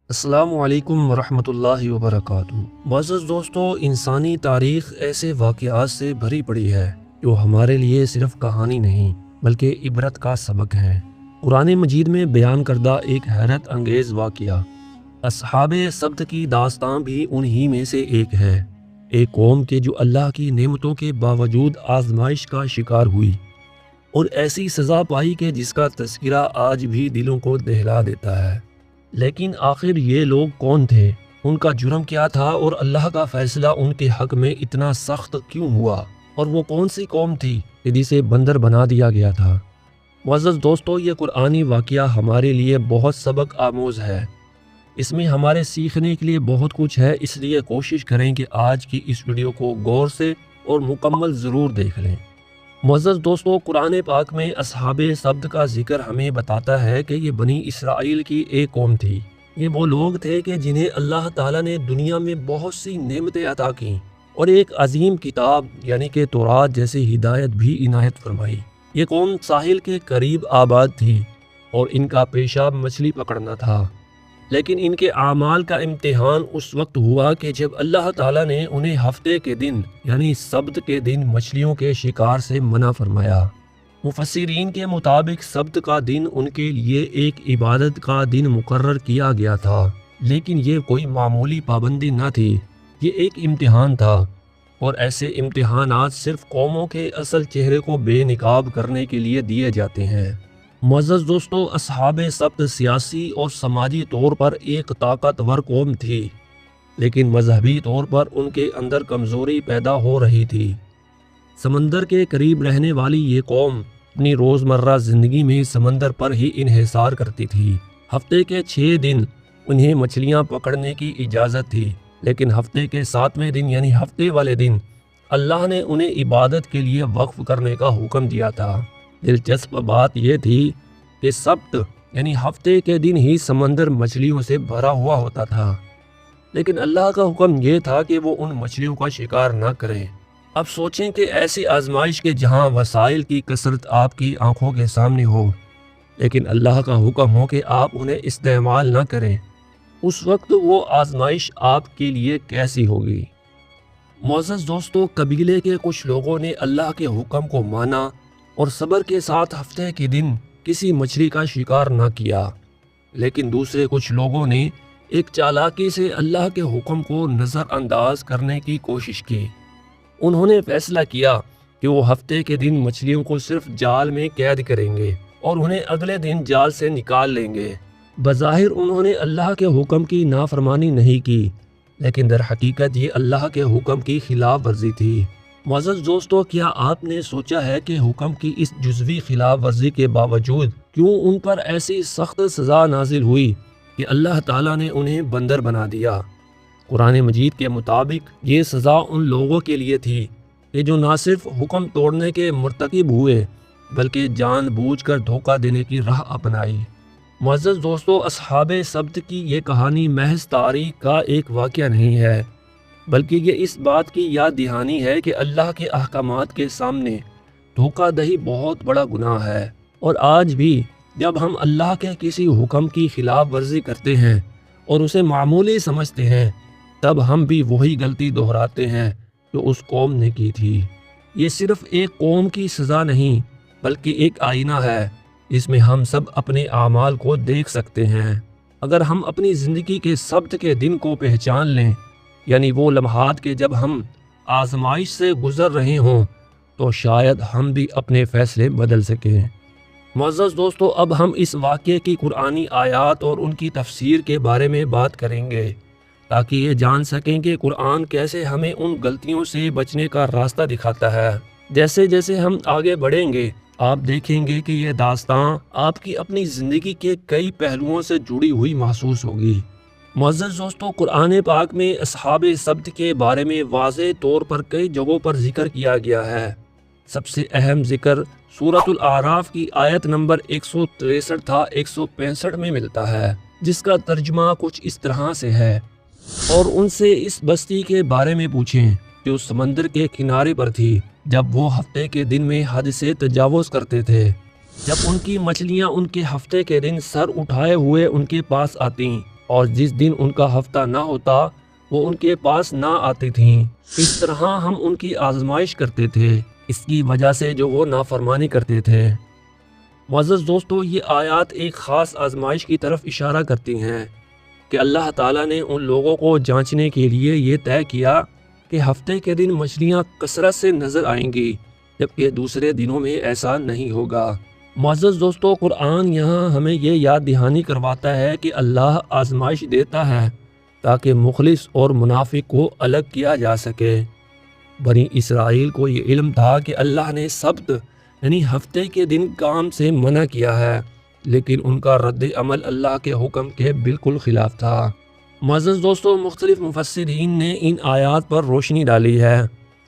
السلام علیکم ورحمۃ اللہ وبرکاتہ۔ معزز دوستو، انسانی تاریخ ایسے واقعات سے بھری پڑی ہے جو ہمارے لیے صرف کہانی نہیں بلکہ عبرت کا سبق ہے۔ قرآن مجید میں بیان کردہ ایک حیرت انگیز واقعہ اصحاب سبت کی داستان بھی انہی میں سے ایک ہے۔ ایک قوم کے جو اللہ کی نعمتوں کے باوجود آزمائش کا شکار ہوئی اور ایسی سزا پائی کہ جس کا تذکرہ آج بھی دلوں کو دہلا دیتا ہے۔ لیکن آخر یہ لوگ کون تھے، ان کا جرم کیا تھا اور اللہ کا فیصلہ ان کے حق میں اتنا سخت کیوں ہوا، اور وہ کون سی قوم تھی کہ جسے بندر بنا دیا گیا تھا؟ معزز دوستو، یہ قرآنی واقعہ ہمارے لیے بہت سبق آموز ہے۔ اس میں ہمارے سیکھنے کے لیے بہت کچھ ہے، اس لیے کوشش کریں کہ آج کی اس ویڈیو کو غور سے اور مکمل ضرور دیکھ لیں۔ معزز دوستو، قرآن پاک میں اصحاب سبت کا ذکر ہمیں بتاتا ہے کہ یہ بنی اسرائیل کی ایک قوم تھی۔ یہ وہ لوگ تھے کہ جنہیں اللہ تعالیٰ نے دنیا میں بہت سی نعمتیں عطا کیں اور ایک عظیم کتاب یعنی کہ تورات جیسی ہدایت بھی عنایت فرمائی۔ یہ قوم ساحل کے قریب آباد تھی اور ان کا پیشہ مچھلی پکڑنا تھا، لیکن ان کے اعمال کا امتحان اس وقت ہوا کہ جب اللہ تعالیٰ نے انہیں ہفتے کے دن یعنی سبت کے دن مچھلیوں کے شکار سے منع فرمایا۔ مفسرین کے مطابق سبت کا دن ان کے لیے ایک عبادت کا دن مقرر کیا گیا تھا، لیکن یہ کوئی معمولی پابندی نہ تھی، یہ ایک امتحان تھا، اور ایسے امتحانات صرف قوموں کے اصل چہرے کو بے نقاب کرنے کے لیے دیے جاتے ہیں۔ معزز دوستو، اصحاب سبت سیاسی اور سماجی طور پر ایک طاقتور قوم تھی، لیکن مذہبی طور پر ان کے اندر کمزوری پیدا ہو رہی تھی۔ سمندر کے قریب رہنے والی یہ قوم اپنی روزمرہ زندگی میں سمندر پر ہی انحصار کرتی تھی۔ ہفتے کے 6 دن انہیں مچھلیاں پکڑنے کی اجازت تھی، لیکن ہفتے کے 7ویں دن یعنی ہفتے والے دن اللہ نے انہیں عبادت کے لیے وقف کرنے کا حکم دیا تھا۔ دلچسپ بات یہ تھی کہ سبت یعنی ہفتے کے دن ہی سمندر مچھلیوں سے بھرا ہوا ہوتا تھا، لیکن اللہ کا حکم یہ تھا کہ وہ ان مچھلیوں کا شکار نہ کریں۔ اب سوچیں کہ ایسی آزمائش کے جہاں وسائل کی کثرت آپ کی آنکھوں کے سامنے ہو، لیکن اللہ کا حکم ہو کہ آپ انہیں استعمال نہ کریں، اس وقت وہ آزمائش آپ کے لیے کیسی ہوگی؟ معزز دوستو، قبیلے کے کچھ لوگوں نے اللہ کے حکم کو مانا اور صبر کے ساتھ ہفتے کے دن کسی مچھلی کا شکار نہ کیا، لیکن دوسرے کچھ لوگوں نے ایک چالاکی سے اللہ کے حکم کو نظر انداز کرنے کی کوشش کی۔ انہوں نے فیصلہ کیا کہ وہ ہفتے کے دن مچھلیوں کو صرف جال میں قید کریں گے اور انہیں اگلے دن جال سے نکال لیں گے۔ بظاہر انہوں نے اللہ کے حکم کی نافرمانی نہیں کی، لیکن در حقیقت یہ اللہ کے حکم کی خلاف ورزی تھی۔ معزز دوستو، کیا آپ نے سوچا ہے کہ حکم کی اس جزوی خلاف ورزی کے باوجود کیوں ان پر ایسی سخت سزا نازل ہوئی کہ اللہ تعالیٰ نے انہیں بندر بنا دیا؟ قرآن مجید کے مطابق یہ سزا ان لوگوں کے لیے تھی کہ جو نہ صرف حکم توڑنے کے مرتکب ہوئے بلکہ جان بوجھ کر دھوکہ دینے کی راہ اپنائی۔ معزز دوستو، اصحاب سبت کی یہ کہانی محض تاریخ کا ایک واقعہ نہیں ہے، بلکہ یہ اس بات کی یاد دہانی ہے کہ اللہ کے احکامات کے سامنے دھوکہ دہی بہت بڑا گناہ ہے، اور آج بھی جب ہم اللہ کے کسی حکم کی خلاف ورزی کرتے ہیں اور اسے معمولی سمجھتے ہیں، تب ہم بھی وہی غلطی دہراتے ہیں جو اس قوم نے کی تھی۔ یہ صرف ایک قوم کی سزا نہیں بلکہ ایک آئینہ ہے جس میں ہم سب اپنے اعمال کو دیکھ سکتے ہیں۔ اگر ہم اپنی زندگی کے سبت کے دن کو پہچان لیں، یعنی وہ لمحات کے جب ہم آزمائش سے گزر رہے ہوں، تو شاید ہم بھی اپنے فیصلے بدل سکیں۔ معزز دوستو، اب ہم اس واقعے کی قرآنی آیات اور ان کی تفسیر کے بارے میں بات کریں گے، تاکہ یہ جان سکیں کہ قرآن کیسے ہمیں ان غلطیوں سے بچنے کا راستہ دکھاتا ہے۔ جیسے جیسے ہم آگے بڑھیں گے، آپ دیکھیں گے کہ یہ داستان آپ کی اپنی زندگی کے کئی پہلوؤں سے جڑی ہوئی محسوس ہوگی۔ معزز دوستو، قرآن پاک میں اصحاب سبت کے بارے میں واضح طور پر کئی جگہوں پر ذکر کیا گیا ہے۔ سب سے اہم ذکر سورۃ الاعراف کی آیت نمبر 163 تا 165 میں ملتا ہے، جس کا ترجمہ کچھ اس طرح سے ہے: اور ان سے اس بستی کے بارے میں پوچھیں جو سمندر کے کنارے پر تھی، جب وہ ہفتے کے دن میں حد سے تجاوز کرتے تھے، جب ان کی مچھلیاں ان کے ہفتے کے دن سر اٹھائے ہوئے ان کے پاس آتیں اور جس دن ان کا ہفتہ نہ ہوتا وہ ان کے پاس نہ آتی تھیں۔ اس طرح ہم ان کی آزمائش کرتے تھے، اس کی وجہ سے جو وہ نافرمانی کرتے تھے۔ معزز دوستو، یہ آیات ایک خاص آزمائش کی طرف اشارہ کرتی ہیں کہ اللہ تعالیٰ نے ان لوگوں کو جانچنے کے لیے یہ طے کیا کہ ہفتے کے دن مچھلیاں کثرت سے نظر آئیں گی، جبکہ دوسرے دنوں میں ایسا نہیں ہوگا۔ معزز دوستو، قرآن یہاں ہمیں یہ یاد دہانی کرواتا ہے کہ اللہ آزمائش دیتا ہے تاکہ مخلص اور منافق کو الگ کیا جا سکے۔ بنی اسرائیل کو یہ علم تھا کہ اللہ نے سبت یعنی ہفتے کے دن کام سے منع کیا ہے، لیکن ان کا رد عمل اللہ کے حکم کے بالکل خلاف تھا۔ معزز دوستو، مختلف مفسرین نے ان آیات پر روشنی ڈالی ہے۔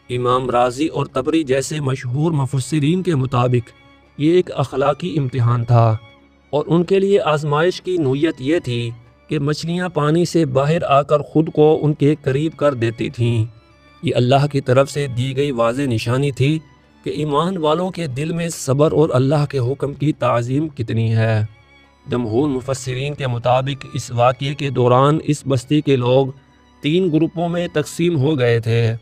امام رازی اور طبری جیسے مشہور مفسرین کے مطابق یہ ایک اخلاقی امتحان تھا، اور ان کے لیے آزمائش کی نوعیت یہ تھی کہ مچھلیاں پانی سے باہر آ کر خود کو ان کے قریب کر دیتی تھیں۔ یہ اللہ کی طرف سے دی گئی واضح نشانی تھی کہ ایمان والوں کے دل میں صبر اور اللہ کے حکم کی تعظیم کتنی ہے۔ جمہور مفسرین کے مطابق اس واقعے کے دوران اس بستی کے لوگ 3 گروپوں میں تقسیم ہو گئے تھے۔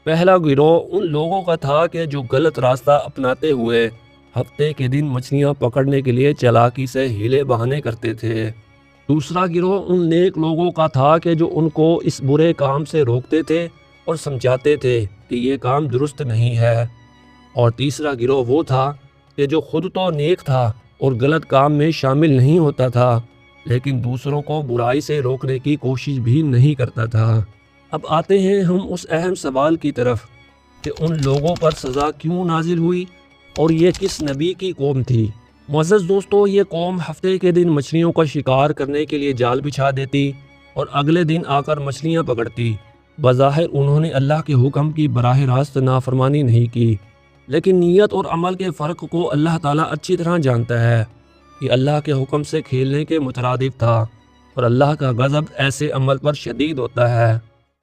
پہلا گروہ ان لوگوں کا تھا کہ جو غلط راستہ اپناتے ہوئے ہفتے کے دن مچھلیاں پکڑنے کے لیے چالاکی سے ہیلے بہانے کرتے تھے۔ دوسرا گروہ ان نیک لوگوں کا تھا کہ جو ان کو اس برے کام سے روکتے تھے اور سمجھاتے تھے کہ یہ کام درست نہیں ہے۔ اور تیسرا گروہ وہ تھا کہ جو خود تو نیک تھا اور غلط کام میں شامل نہیں ہوتا تھا، لیکن دوسروں کو برائی سے روکنے کی کوشش بھی نہیں کرتا تھا۔ اب آتے ہیں ہم اس اہم سوال کی طرف کہ ان لوگوں پر سزا کیوں نازل ہوئی اور یہ کس نبی کی قوم تھی۔ معزز دوستو، یہ قوم ہفتے کے دن مچھلیوں کا شکار کرنے کے لیے جال بچھا دیتی اور اگلے دن آ کر مچھلیاں پکڑتی۔ بظاہر انہوں نے اللہ کے حکم کی براہ راست نافرمانی نہیں کی، لیکن نیت اور عمل کے فرق کو اللہ تعالیٰ اچھی طرح جانتا ہے۔ یہ اللہ کے حکم سے کھیلنے کے مترادف تھا، اور اللہ کا غضب ایسے عمل پر شدید ہوتا ہے۔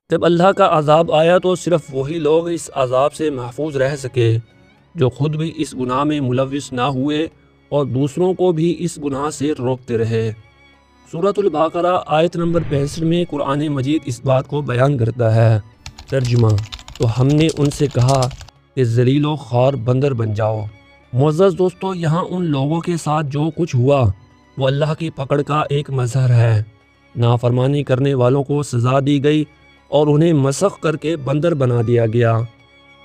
جب اللہ کا عذاب آیا تو صرف وہی لوگ اس عذاب سے محفوظ رہ سکے جو خود بھی اس گناہ میں ملوث نہ ہوئے اور دوسروں کو بھی اس گناہ سے روکتے رہے۔ سورۃ البقرہ آیت نمبر 65 میں قرآن مجید اس بات کو بیان کرتا ہے۔ ترجمہ: تو ہم نے ان سے کہا کہ ذلیل و خوار بندر بن جاؤ۔ معزز دوستو، یہاں ان لوگوں کے ساتھ جو کچھ ہوا وہ اللہ کی پکڑ کا ایک مظہر ہے۔ نافرمانی کرنے والوں کو سزا دی گئی اور انہیں مسخ کر کے بندر بنا دیا گیا۔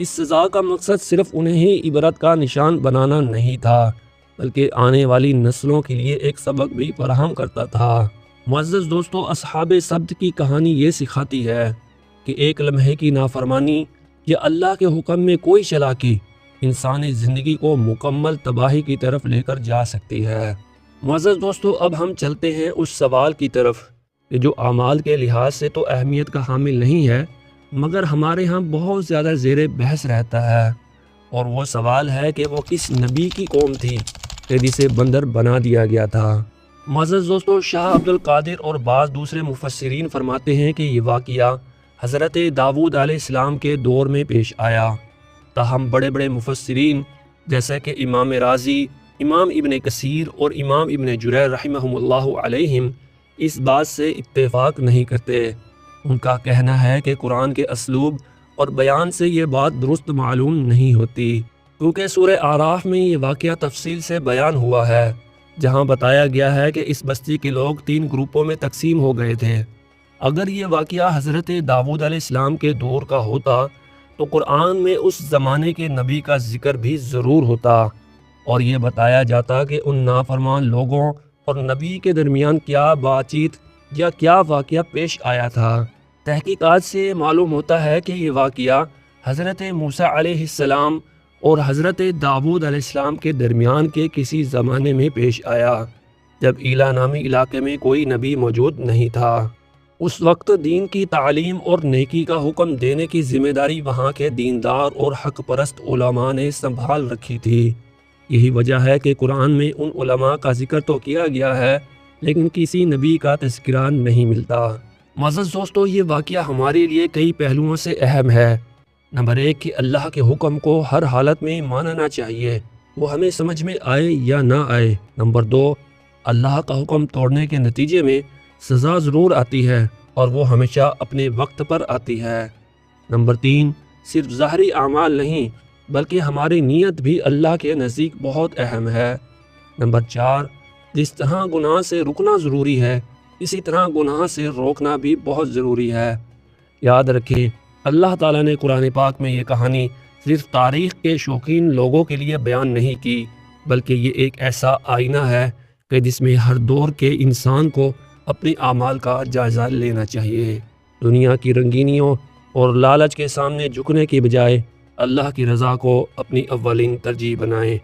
اس سزا کا مقصد صرف انہیں ہی عبرت کا نشان بنانا نہیں تھا، بلکہ آنے والی نسلوں کے لیے ایک سبق بھی فراہم کرتا تھا۔ معزز دوستو، اصحاب سبت کی کہانی یہ سکھاتی ہے کہ ایک لمحے کی نافرمانی یا اللہ کے حکم میں کوئی چالاکی انسانی زندگی کو مکمل تباہی کی طرف لے کر جا سکتی ہے۔ معزز دوستو، اب ہم چلتے ہیں اس سوال کی طرف کہ جو اعمال کے لحاظ سے تو اہمیت کا حامل نہیں ہے، مگر ہمارے ہاں بہت زیادہ زیر بحث رہتا ہے، اور وہ سوال ہے کہ وہ کس نبی کی قوم تھی کہ جسے بندر بنا دیا گیا تھا۔ معزز دوستو، شاہ عبد القادر اور بعض دوسرے مفسرین فرماتے ہیں کہ یہ واقعہ حضرت داؤد علیہ السلام کے دور میں پیش آیا، تاہم بڑے بڑے مفسرین جیسا کہ امام رازی، امام ابن کثیر اور امام ابن جریر رحمہم اللہ علیہم اس بات سے اتفاق نہیں کرتے۔ ان کا کہنا ہے کہ قرآن کے اسلوب اور بیان سے یہ بات درست معلوم نہیں ہوتی، کیونکہ سورہ اعراف میں یہ واقعہ تفصیل سے بیان ہوا ہے، جہاں بتایا گیا ہے کہ اس بستی کے لوگ 3 گروپوں میں تقسیم ہو گئے تھے۔ اگر یہ واقعہ حضرت داؤد علیہ السلام کے دور کا ہوتا تو قرآن میں اس زمانے کے نبی کا ذکر بھی ضرور ہوتا، اور یہ بتایا جاتا کہ ان نافرمان لوگوں اور نبی کے درمیان کیا بات چیت یا کیا واقعہ پیش آیا تھا۔ تحقیقات سے معلوم ہوتا ہے کہ یہ واقعہ حضرت موسیٰ علیہ السلام اور حضرت داؤد علیہ السلام کے درمیان کے کسی زمانے میں پیش آیا، جب ایلا نامی علاقے میں کوئی نبی موجود نہیں تھا۔ اس وقت دین کی تعلیم اور نیکی کا حکم دینے کی ذمہ داری وہاں کے دیندار اور حق پرست علماء نے سنبھال رکھی تھی۔ یہی وجہ ہے کہ قرآن میں ان علماء کا ذکر تو کیا گیا ہے، لیکن کسی نبی کا تذکرہ نہیں ملتا۔ معزز دوستو، یہ واقعہ ہمارے لیے کئی پہلوؤں سے اہم ہے۔ نمبر 1 کہ اللہ کے حکم کو ہر حالت میں ماننا چاہیے، وہ ہمیں سمجھ میں آئے یا نہ آئے۔ نمبر 2 اللہ کا حکم توڑنے کے نتیجے میں سزا ضرور آتی ہے اور وہ ہمیشہ اپنے وقت پر آتی ہے۔ نمبر 3، صرف ظاہری اعمال نہیں بلکہ ہماری نیت بھی اللہ کے نزدیک بہت اہم ہے۔ نمبر 4، جس طرح گناہ سے رکنا ضروری ہے اسی طرح گناہ سے روکنا بھی بہت ضروری ہے۔ یاد رکھیں، اللہ تعالیٰ نے قرآن پاک میں یہ کہانی صرف تاریخ کے شوقین لوگوں کے لیے بیان نہیں کی، بلکہ یہ ایک ایسا آئینہ ہے کہ جس میں ہر دور کے انسان کو اپنے اعمال کا جائزہ لینا چاہیے۔ دنیا کی رنگینیوں اور لالچ کے سامنے جھکنے کے بجائے اللہ کی رضا کو اپنی اولین ترجیح بنائیں۔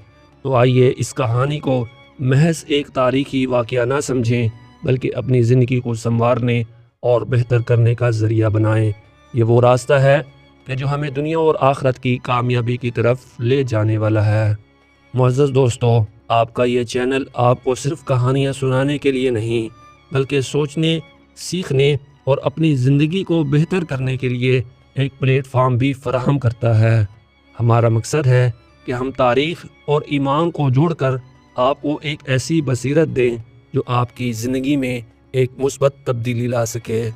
تو آئیے اس کہانی کو محض ایک تاریخی واقعہ نہ سمجھیں بلکہ اپنی زندگی کو سنوارنے اور بہتر کرنے کا ذریعہ بنائیں۔ یہ وہ راستہ ہے کہ جو ہمیں دنیا اور آخرت کی کامیابی کی طرف لے جانے والا ہے۔ معزز دوستو، آپ کا یہ چینل آپ کو صرف کہانیاں سنانے کے لیے نہیں بلکہ سوچنے، سیکھنے اور اپنی زندگی کو بہتر کرنے کے لیے ایک پلیٹ فارم بھی فراہم کرتا ہے۔ ہمارا مقصد ہے کہ ہم تاریخ اور ایمان کو جوڑ کر آپ کو ایک ایسی بصیرت دیں جو آپ کی زندگی میں ایک مثبت تبدیلی لا سکے۔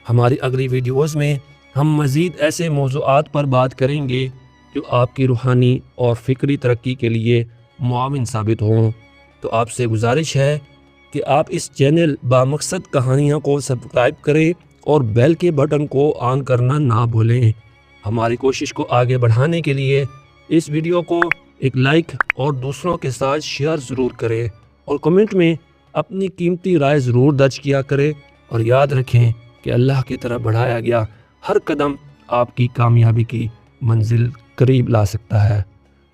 ہماری اگلی ویڈیوز میں ہم مزید ایسے موضوعات پر بات کریں گے جو آپ کی روحانی اور فکری ترقی کے لیے معاون ثابت ہوں۔ تو آپ سے گزارش ہے کہ آپ اس چینل بامقصد کہانیاں کو سبسکرائب کریں اور بیل کے بٹن کو آن کرنا نہ بھولیں۔ ہماری کوشش کو آگے بڑھانے کے لیے اس ویڈیو کو ایک لائک اور دوسروں کے ساتھ شیئر ضرور کریں اور کمنٹ میں اپنی قیمتی رائے ضرور درج کیا کریں، اور یاد رکھیں کہ اللہ کی طرف بڑھایا گیا ہر قدم آپ کی کامیابی کی منزل قریب لا سکتا ہے۔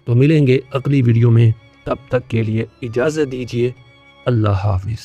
تو ملیں گے اگلی ویڈیو میں، تب تک کے لیے اجازت دیجیے۔ اللہ حافظ۔